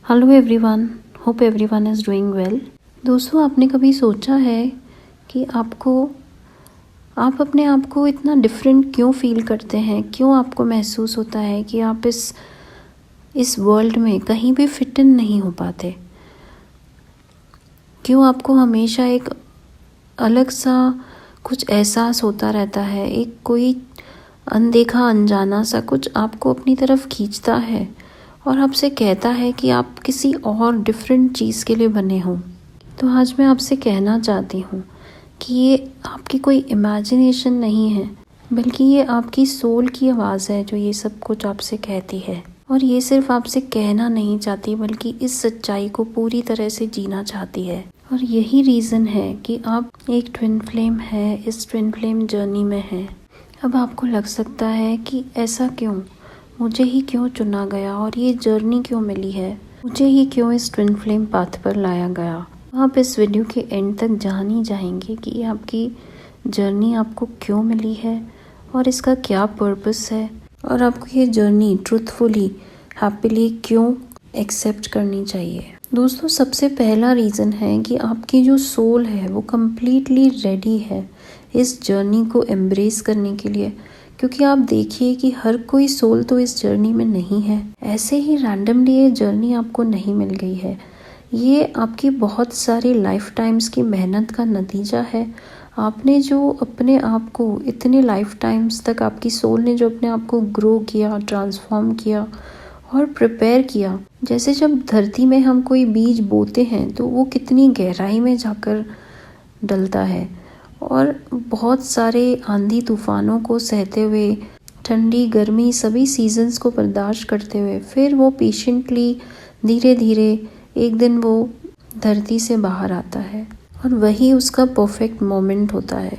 Hello everyone, hope everyone is doing well. दोस्तों, आपने कभी सोचा है कि आप अपने आप को इतना डिफरेंट क्यों फील करते हैं? क्यों आपको महसूस होता है कि आप इस वर्ल्ड में कहीं भी फिट इन नहीं हो पाते? क्यों आपको हमेशा एक अलग सा कुछ एहसास होता रहता है? एक कोई अनदेखा अनजाना सा कुछ आपको अपनी तरफ खींचता है और आपसे कहता है कि आप किसी और डिफरेंट चीज़ के लिए बने हो। तो आज मैं आपसे कहना चाहती हूँ कि ये आपकी कोई इमेजिनेशन नहीं है, बल्कि ये आपकी सोल की आवाज़ है जो ये सब कुछ आपसे कहती है। और ये सिर्फ आपसे कहना नहीं चाहती, बल्कि इस सच्चाई को पूरी तरह से जीना चाहती है। और यही रीज़न है कि आप एक ट्विन फ्लेम है, इस ट्विन फ्लेम जर्नी में है। अब आपको लग सकता है कि ऐसा क्यों, मुझे ही क्यों चुना गया और ये जर्नी क्यों मिली है, मुझे ही क्यों इस ट्विन फ्लेम पाथ पर लाया गया। आप इस वीडियो के एंड तक जान ही जाएंगे कि आपकी जर्नी आपको क्यों मिली है और इसका क्या पर्पस है, और आपको ये जर्नी ट्रूथफुली हैप्पीली क्यों एक्सेप्ट करनी चाहिए। दोस्तों, सबसे पहला रीज़न है कि आपकी जो सोल है वो कम्प्लीटली रेडी है इस जर्नी को एम्ब्रेस करने के लिए। क्योंकि आप देखिए कि हर कोई सोल तो इस जर्नी में नहीं है। ऐसे ही रैंडमली ये जर्नी आपको नहीं मिल गई है। ये आपकी बहुत सारी लाइफ टाइम्स की मेहनत का नतीजा है। आपने जो अपने आप को इतने लाइफ टाइम्स तक, आपकी सोल ने जो अपने आप को ग्रो किया, ट्रांसफॉर्म किया और प्रिपेयर किया। जैसे जब धरती में हम कोई बीज बोते हैं तो वो कितनी गहराई में जाकर डलता है, और बहुत सारे आंधी तूफानों को सहते हुए, ठंडी गर्मी सभी सीजन्स को बर्दाश्त करते हुए, फिर वो पेशेंटली धीरे धीरे एक दिन वो धरती से बाहर आता है और वही उसका परफेक्ट मोमेंट होता है।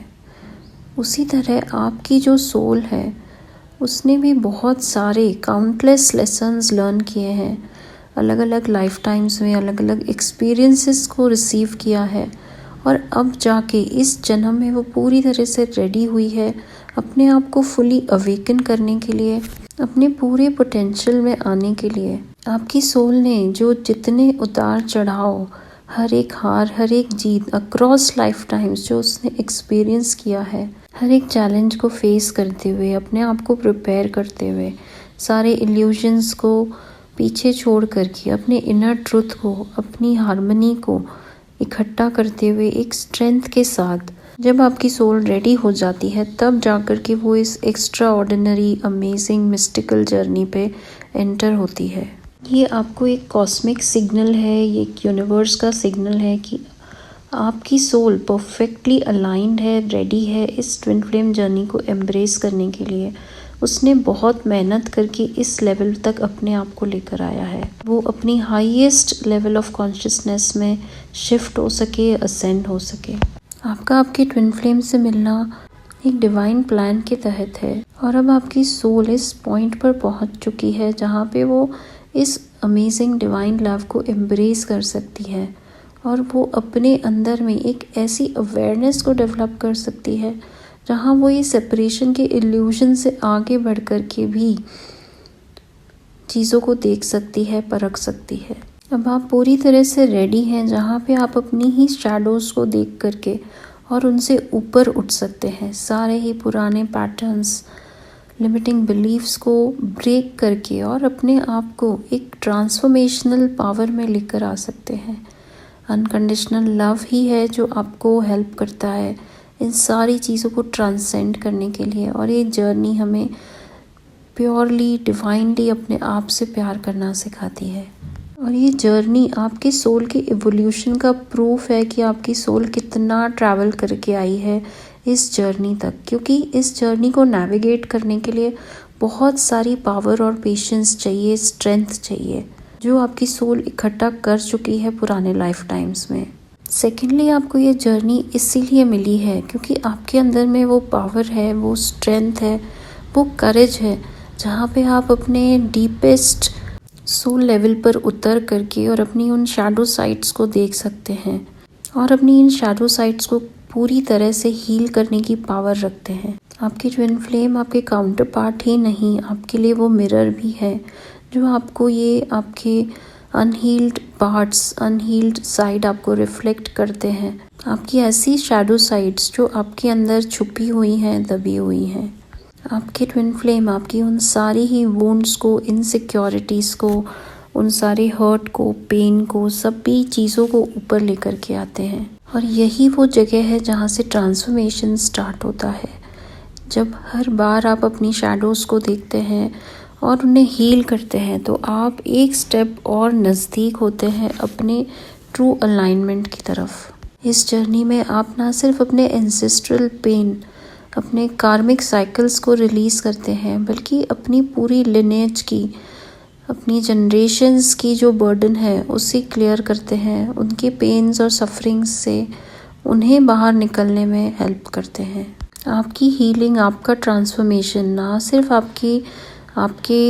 उसी तरह आपकी जो सोल है उसने भी बहुत सारे काउंटलेस लेसन्स लर्न किए हैं, अलग अलग लाइफ टाइम्स में अलग अलग एक्सपीरियंसेस को रिसीव किया है, और अब जाके इस जन्म में वो पूरी तरह से रेडी हुई है अपने आप को फुली अवेकन करने के लिए, अपने पूरे पोटेंशियल में आने के लिए। आपकी सोल ने जो जितने उतार चढ़ाव, हर एक हार, हर एक जीत अक्रॉस लाइफ टाइम्स जो उसने एक्सपीरियंस किया है, हर एक चैलेंज को फेस करते हुए, अपने आप को प्रिपेयर करते हुए, सारे इल्यूजन्स को पीछे छोड़ करके, अपने इनर ट्रुथ को, अपनी हार्मनी को इकट्ठा करते हुए, एक स्ट्रेंथ के साथ जब आपकी सोल रेडी हो जाती है, तब जाकर के वो इस extra ordinary amazing mystical journey पे एंटर होती है। ये आपको एक कॉस्मिक सिग्नल है, ये एक यूनिवर्स का सिग्नल है कि आपकी सोल परफेक्टली अलाइंड है, रेडी है इस ट्विन फ्लेम जर्नी को एम्ब्रेस करने के लिए। उसने बहुत मेहनत करके इस लेवल तक अपने आप को लेकर आया है, वो अपनी हाईएस्ट लेवल ऑफ कॉन्शियसनेस में शिफ्ट हो सके, असेंड हो सके। आपका आपके ट्विन फ्लेम से मिलना एक डिवाइन प्लान के तहत है, और अब आपकी सोल इस पॉइंट पर पहुंच चुकी है जहां पे वो इस अमेजिंग डिवाइन लव को एम्ब्रेस कर सकती है, और वो अपने अंदर में एक ऐसी अवेयरनेस को डेवलप कर सकती है जहाँ वो ये सेपरेशन के इल्यूजन से आगे बढ़ कर के भी चीज़ों को देख सकती है, परख सकती है। अब आप पूरी तरह से रेडी हैं जहाँ पे आप अपनी ही शैडोज़ को देख करके और उनसे ऊपर उठ सकते हैं। सारे ही पुराने पैटर्न्स, लिमिटिंग बिलीफ्स को ब्रेक करके और अपने आप को एक ट्रांसफॉर्मेशनल पावर में लेकर आ सकते हैं। अनकंडीशनल लव ही है जो आपको हेल्प करता है इन सारी चीज़ों को ट्रांसेंड करने के लिए, और ये जर्नी हमें प्योरली डिवाइनली अपने आप से प्यार करना सिखाती है। और ये जर्नी आपके सोल के इवोल्यूशन का प्रूफ है कि आपकी सोल कितना ट्रैवल करके आई है इस जर्नी तक, क्योंकि इस जर्नी को नेविगेट करने के लिए बहुत सारी पावर और पेशेंस चाहिए, स्ट्रेंथ चाहिए, जो आपकी सोल इकट्ठा कर चुकी है पुराने लाइफ टाइम्स में। सेकेंडली, आपको ये जर्नी इसीलिए मिली है क्योंकि आपके अंदर में वो पावर है, वो स्ट्रेंथ है, वो करेज है, जहाँ पे आप अपने डीपेस्ट सोल लेवल पर उतर करके और अपनी उन शैडो साइड्स को देख सकते हैं, और अपनी इन शैडो साइड्स को पूरी तरह से हील करने की पावर रखते हैं। आपकी ट्विन फ्लेम आपके काउंटर पार्ट ही नहीं, आपके लिए वो मिरर भी है जो आपको ये आपके अनहील्ड पार्ट्स, अनहील्ड साइड आपको रिफ्लेक्ट करते हैं। आपकी ऐसी शैडो साइड्स जो आपके अंदर छुपी हुई हैं, दबी हुई हैं। आपके ट्विन फ्लेम आपकी उन सारी ही वुंड्स को, इनसिक्योरिटीज़ को, उन सारे हर्ट को, पेन को, सभी चीज़ों को ऊपर लेकर के आते हैं। और यही वो जगह है जहाँ से ट्रांसफॉर्मेशन स्टार्ट होता है। जब हर बार आप अपनी शैडोज़ को देखते हैं और उन्हें हील करते हैं तो आप एक स्टेप और नज़दीक होते हैं अपने ट्रू अलाइनमेंट की तरफ। इस जर्नी में आप ना सिर्फ अपने एंसेस्ट्रल पेन, अपने कार्मिक साइकिल्स को रिलीज़ करते हैं, बल्कि अपनी पूरी लिनेज की, अपनी जनरेशन्स की जो बर्डन है उसे क्लियर करते हैं। उनके पेन्स और सफरिंग्स से उन्हें बाहर निकलने में हेल्प करते हैं। आपकी हीलिंग, आपका ट्रांसफॉर्मेशन ना सिर्फ आपके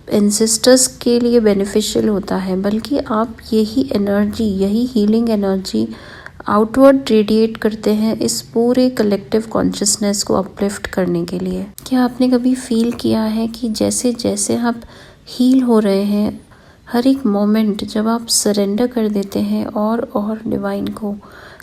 एंसेस्टर्स के लिए बेनिफिशियल होता है, बल्कि आप यही एनर्जी, यही हीलिंग एनर्जी आउटवर्ड रेडिएट करते हैं इस पूरे कलेक्टिव कॉन्शियसनेस को अपलिफ्ट करने के लिए। क्या आपने कभी फील किया है कि जैसे जैसे आप हील हो रहे हैं, हर एक मोमेंट जब आप सरेंडर कर देते हैं और डिवाइन को,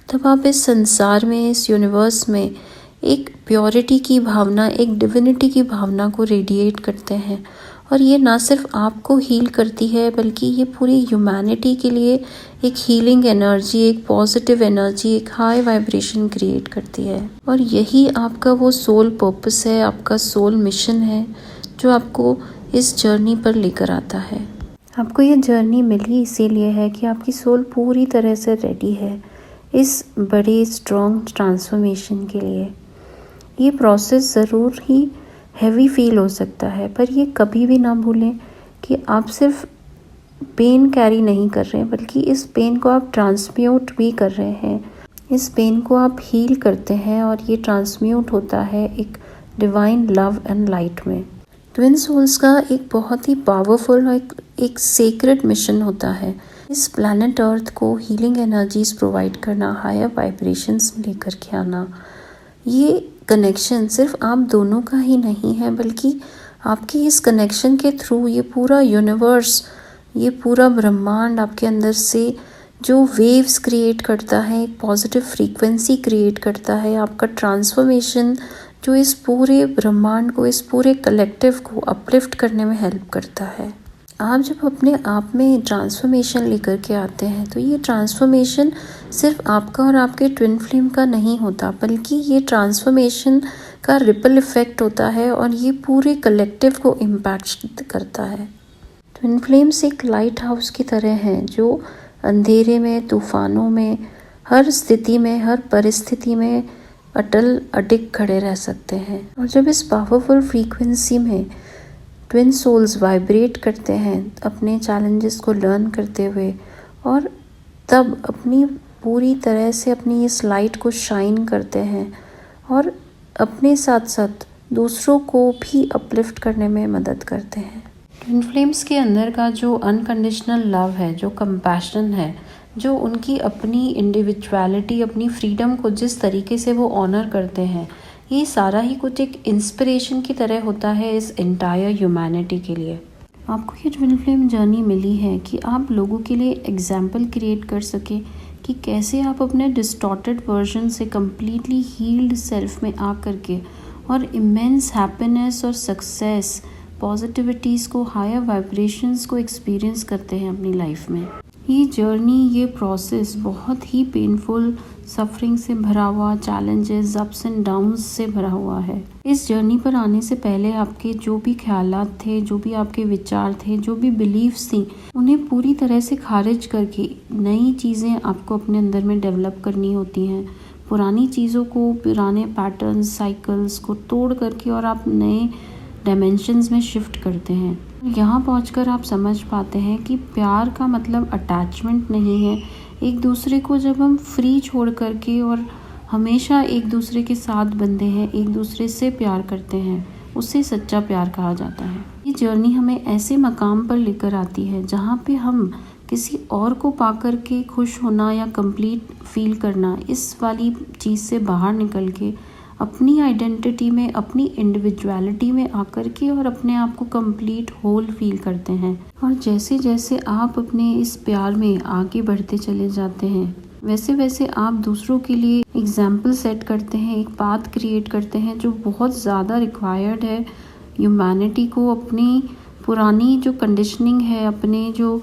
तब आप इस संसार में, इस यूनिवर्स में एक प्योरिटी की भावना, एक डिविनिटी की भावना को रेडिएट करते हैं। और ये ना सिर्फ आपको हील करती है, बल्कि ये पूरी ह्यूमैनिटी के लिए एक हीलिंग एनर्जी, एक पॉजिटिव एनर्जी, एक हाई वाइब्रेशन क्रिएट करती है। और यही आपका वो सोल पर्पस है, आपका सोल मिशन है, जो आपको इस जर्नी पर लेकर आता है। आपको ये जर्नी मिली इसीलिए है कि आपकी सोल पूरी तरह से रेडी है इस बड़े स्ट्रॉन्ग ट्रांसफॉर्मेशन के लिए। ये प्रोसेस ज़रूर ही हैवी फील हो सकता है, पर ये कभी भी ना भूलें कि आप सिर्फ पेन कैरी नहीं कर रहे हैं, बल्कि इस पेन को आप ट्रांसम्यूट भी कर रहे हैं। इस पेन को आप हील करते हैं और ये ट्रांसम्यूट होता है एक डिवाइन लव एंड लाइट में। ट्विन सोल्स का एक बहुत ही पावरफुल और एक सेक्रेड मिशन होता है, इस प्लैनेट अर्थ को हीलिंग एनर्जीज प्रोवाइड करना, हायर वाइब्रेशंस लेकर के आना। ये कनेक्शन सिर्फ आप दोनों का ही नहीं है, बल्कि आपके इस कनेक्शन के थ्रू ये पूरा यूनिवर्स, ये पूरा ब्रह्मांड आपके अंदर से जो वेव्स क्रिएट करता है, एक पॉजिटिव फ्रीक्वेंसी क्रिएट करता है। आपका ट्रांसफॉर्मेशन जो इस पूरे ब्रह्मांड को, इस पूरे कलेक्टिव को अपलिफ्ट करने में हेल्प करता है। आप जब अपने आप में ट्रांसफॉर्मेशन लेकर के आते हैं तो ये ट्रांसफॉर्मेशन सिर्फ आपका और आपके ट्विन फ्लेम का नहीं होता, बल्कि ये ट्रांसफॉर्मेशन का रिपल इफ़ेक्ट होता है और ये पूरे कलेक्टिव को इम्पैक्ट करता है। ट्विन फ्लेम्स एक लाइट हाउस की तरह हैं जो अंधेरे में, तूफानों में, हर स्थिति में, हर परिस्थिति में अडिग खड़े रह सकते हैं। और जब इस पावरफुल फ्रीक्वेंसी में ट्विन सोल्स वाइब्रेट करते हैं अपने चैलेंजेस को लर्न करते हुए, और तब अपनी पूरी तरह से अपनी इस लाइट को शाइन करते हैं और अपने साथ साथ दूसरों को भी अपलिफ्ट करने में मदद करते हैं। ट्विन फ्लेम्स के अंदर का जो अनकंडीशनल लव है, जो कंपैशन है, जो उनकी अपनी इंडिविजुअलिटी, अपनी फ्रीडम को जिस तरीके से वो ऑनर करते हैं, ये सारा ही कुछ एक इंस्पिरेशन की तरह होता है इस एंटायर ह्यूमैनिटी के लिए। आपको ये ट्विन फ्लेम जर्नी मिली है कि आप लोगों के लिए एग्जाम्पल क्रिएट कर सके कि कैसे आप अपने डिस्टॉर्टेड वर्जन से कम्प्लीटली हील्ड सेल्फ में आ करके और इमेंस हैप्पीनेस और सक्सेस, पॉजिटिविटीज़ को, हायर वाइब्रेशंस को एक्सपीरियंस करते हैं अपनी लाइफ में। ये जर्नी, ये प्रोसेस बहुत ही पेनफुल, सफरिंग से भरा हुआ, चैलेंजेस, अप्स एंड डाउन्स से भरा हुआ है। इस जर्नी पर आने से पहले आपके जो भी ख्यालात थे, जो भी आपके विचार थे, जो भी बिलीव्स थी, उन्हें पूरी तरह से खारिज करके नई चीज़ें आपको अपने अंदर में डेवलप करनी होती हैं। पुरानी चीज़ों को, पुराने पैटर्न्स, साइकिल्स को तोड़ करके और आप नए डायमेंशंस में शिफ्ट करते हैं। यहाँ पहुंचकर आप समझ पाते हैं कि प्यार का मतलब अटैचमेंट नहीं है। एक दूसरे को जब हम फ्री छोड़ करके और हमेशा एक दूसरे के साथ बंधे हैं, एक दूसरे से प्यार करते हैं, उससे सच्चा प्यार कहा जाता है। ये जर्नी हमें ऐसे मकाम पर लेकर आती है जहाँ पे हम किसी और को पा कर के खुश होना या कंप्लीट फील करना, इस वाली चीज़ से बाहर निकल के अपनी आइडेंटिटी में, अपनी इंडिविजुअलिटी में आकर के और अपने आप को कंप्लीट होल फील करते हैं। और जैसे जैसे आप अपने इस प्यार में आगे बढ़ते चले जाते हैं, वैसे वैसे आप दूसरों के लिए एग्जाम्पल सेट करते हैं, एक पाथ क्रिएट करते हैं जो बहुत ज़्यादा रिक्वायर्ड है ह्यूमैनिटी को अपनी पुरानी जो कंडीशनिंग है, अपने जो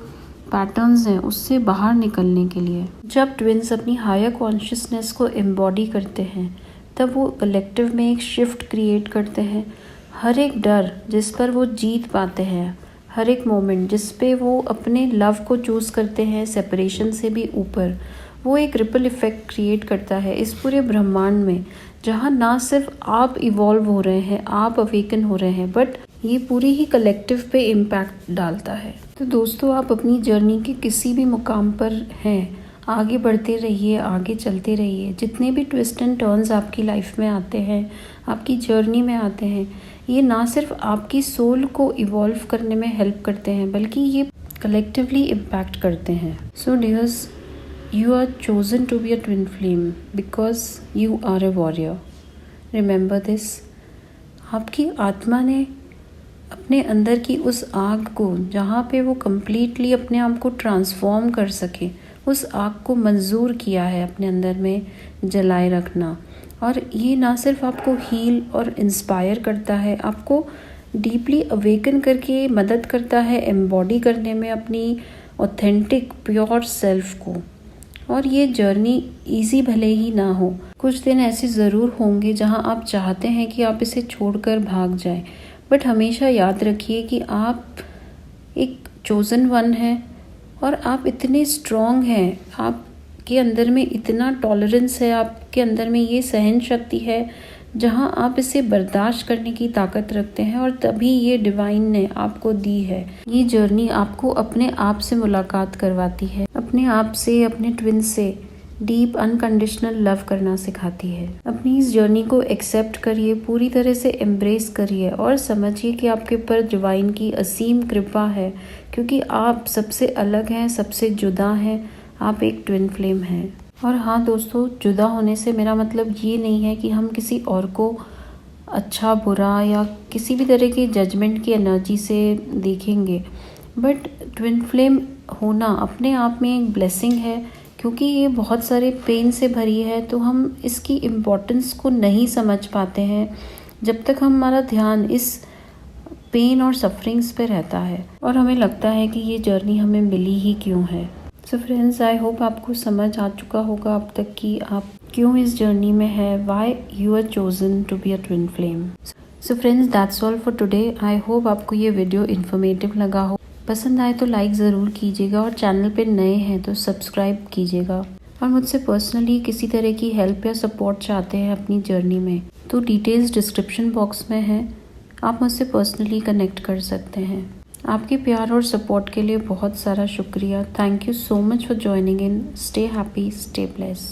पैटर्न्स हैं उससे बाहर निकलने के लिए। जब ट्विन्स अपनी हायर कॉन्शियसनेस को एम्बॉडी करते हैं तब वो कलेक्टिव में एक शिफ्ट क्रिएट करते हैं। हर एक डर जिस पर वो जीत पाते हैं, हर एक मोमेंट जिस पे वो अपने लव को चूज़ करते हैं सेपरेशन से भी ऊपर, वो एक रिपल इफ़ेक्ट क्रिएट करता है इस पूरे ब्रह्मांड में, जहाँ ना सिर्फ आप इवॉल्व हो रहे हैं, आप अवेकन हो रहे हैं, बट ये पूरी ही कलेक्टिव पे इम्पैक्ट डालता है। तो दोस्तों, आप अपनी जर्नी के किसी भी मुकाम पर हैं, आगे बढ़ते रहिए, आगे चलते रहिए। जितने भी ट्विस्ट एंड टर्न्स आपकी लाइफ में आते हैं, आपकी जर्नी में आते हैं, ये ना सिर्फ आपकी सोल को इवॉल्व करने में हेल्प करते हैं, बल्कि ये कलेक्टिवली इम्पैक्ट करते हैं। सो dears, you are chosen to be a twin flame because you are a warrior. Remember this. आपकी आत्मा ने अपने अंदर की उस आग को, जहाँ पे वो completely अपने आप को ट्रांसफॉर्म कर सके, उस आग को मंजूर किया है अपने अंदर में जलाए रखना। और ये ना सिर्फ आपको हील और इंस्पायर करता है, आपको डीपली अवेकन करके मदद करता है एम्बॉडी करने में अपनी ऑथेंटिक प्योर सेल्फ को। और ये जर्नी इजी भले ही ना हो, कुछ दिन ऐसे ज़रूर होंगे जहां आप चाहते हैं कि आप इसे छोड़कर भाग जाएं, बट हमेशा याद रखिए कि आप एक चोज़न वन हैं और आप इतने स्ट्रॉन्ग हैं, आपके अंदर में इतना टॉलरेंस है, आपके अंदर में ये सहन शक्ति है जहां आप इसे बर्दाश्त करने की ताकत रखते हैं, और तभी ये डिवाइन ने आपको दी है। ये जर्नी आपको अपने आप से मुलाकात करवाती है, अपने आप से, अपने ट्विन से डीप अनकंडीशनल लव करना सिखाती है। अपनी इस जर्नी को एक्सेप्ट करिए, पूरी तरह से एम्ब्रेस करिए और समझिए कि आपके ऊपर डिवाइन की असीम कृपा है, क्योंकि आप सबसे अलग हैं, सबसे जुदा हैं, आप एक ट्विन फ्लेम हैं। और हाँ दोस्तों, जुदा होने से मेरा मतलब ये नहीं है कि हम किसी और को अच्छा बुरा या किसी भी तरह की जजमेंट की एनर्जी से देखेंगे, बट ट्विन फ्लेम होना अपने आप में एक ब्लेसिंग है, क्योंकि ये बहुत सारे पेन से भरी है। तो हम इसकी इम्पोर्टेंस को नहीं समझ पाते हैं जब तक हमारा ध्यान इस पेन और सफरिंग्स पे रहता है, और हमें लगता है कि ये जर्नी हमें मिली ही क्यों है। सो फ्रेंड्स, आई होप आपको समझ आ चुका होगा अब तक कि आप क्यों इस जर्नी में है, why you are chosen to be a twin flame. So friends, that's all for today. I hope आपको ये वीडियो इन्फॉर्मेटिव लगा हो। पसंद आए तो लाइक ज़रूर कीजिएगा, और चैनल पे नए हैं तो सब्सक्राइब कीजिएगा। और मुझसे पर्सनली किसी तरह की हेल्प या सपोर्ट चाहते हैं अपनी जर्नी में, तो डिटेल्स डिस्क्रिप्शन बॉक्स में है, आप मुझसे पर्सनली कनेक्ट कर सकते हैं। आपके प्यार और सपोर्ट के लिए बहुत सारा शुक्रिया। Thank you so much for joining in. Stay happy, stay blessed.